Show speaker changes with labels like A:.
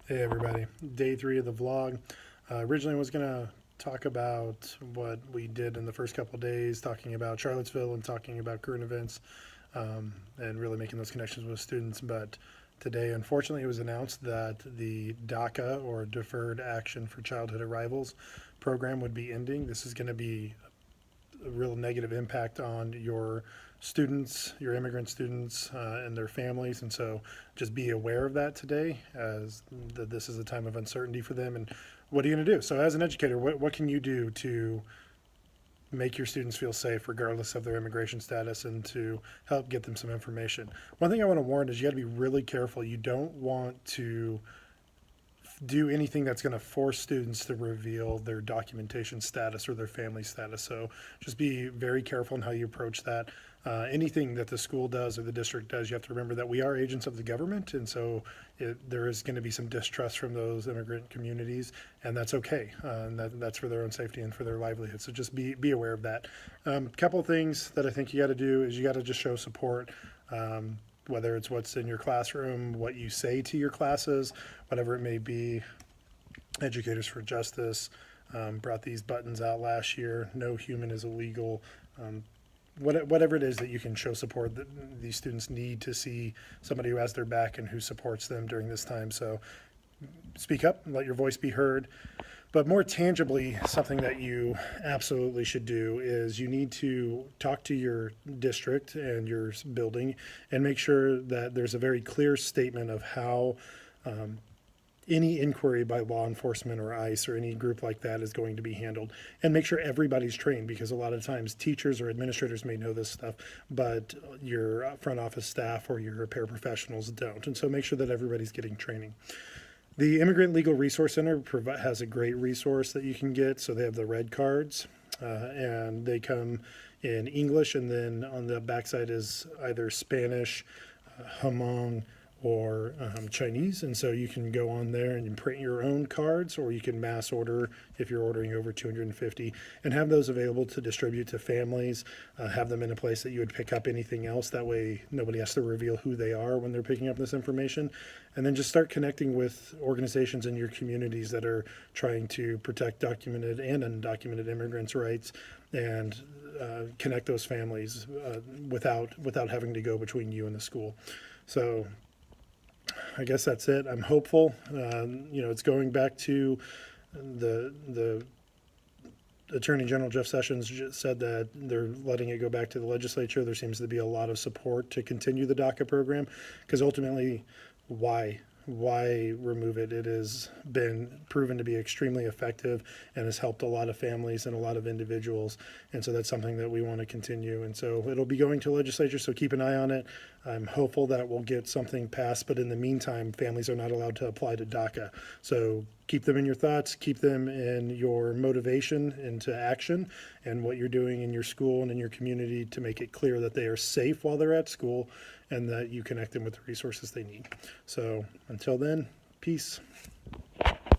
A: Hey everybody, day 3 of the vlog. Originally was going to talk about what we did in the first couple of days, talking about Charlottesville and talking about current events, and really making those connections with students. But today, unfortunately, it was announced that the DACA, or Deferred Action for Childhood Arrivals program, would be ending. This is going to be a real negative impact on your students, your immigrant students, and their families. And so just be aware of that today, as this is a time of uncertainty for them. And what are you going to do? So as an educator, what can you do to make your students feel safe regardless of their immigration status, and to help get them some information? One thing I want to warn is you got to be really careful. You don't want to do anything that's going to force students to reveal their documentation status or their family status. So just be very careful in how you approach that. Anything that the school does or the district does, you have to remember that we are agents of the government, and so there is going to be some distrust from those immigrant communities, and that's okay. And that's for their own safety and for their livelihood. So just be aware of that. Couple of things that I think you got to do is you got to just show support. Whether it's what's in your classroom, what you say to your classes, whatever it may be. Educators for Justice brought these buttons out last year. No human is illegal. Whatever it is that you can show support, that these students need to see somebody who has their back and who supports them during this time. So speak up and let your voice be heard. But more tangibly, something that you absolutely should do is you need to talk to your district and your building and make sure that there's a very clear statement of how any inquiry by law enforcement or ICE or any group like that is going to be handled, and make sure everybody's trained, because a lot of times teachers or administrators may know this stuff, but your front office staff or your paraprofessionals don't. And so make sure that everybody's getting training. The Immigrant Legal Resource Center has a great resource that you can get. So they have the red cards, and they come in English, and then on the backside is either Spanish, Hmong, or Chinese. And so you can go on there and you print your own cards, or you can mass order if you're ordering over 250, and have those available to distribute to families. Have them in a place that you would pick up anything else. That way nobody has to reveal who they are when they're picking up this information. And then just start connecting with organizations in your communities that are trying to protect documented and undocumented immigrants' rights, and connect those families without having to go between you and the school. So I guess that's it. I'm hopeful. It's going back to the Attorney General Jeff Sessions said that they're letting it go back to the legislature. There seems to be a lot of support to continue the DACA program, because ultimately, why remove it? It has been proven to be extremely effective and has helped a lot of families and a lot of individuals. And so that's something that we want to continue. And so it'll be going to legislature, so keep an eye on it. I'm hopeful that we'll get something passed, but in the meantime, families are not allowed to apply to DACA. So keep them in your thoughts, keep them in your motivation into action, and what you're doing in your school and in your community to make it clear that they are safe while they're at school, and that you connect them with the resources they need. So until then, peace.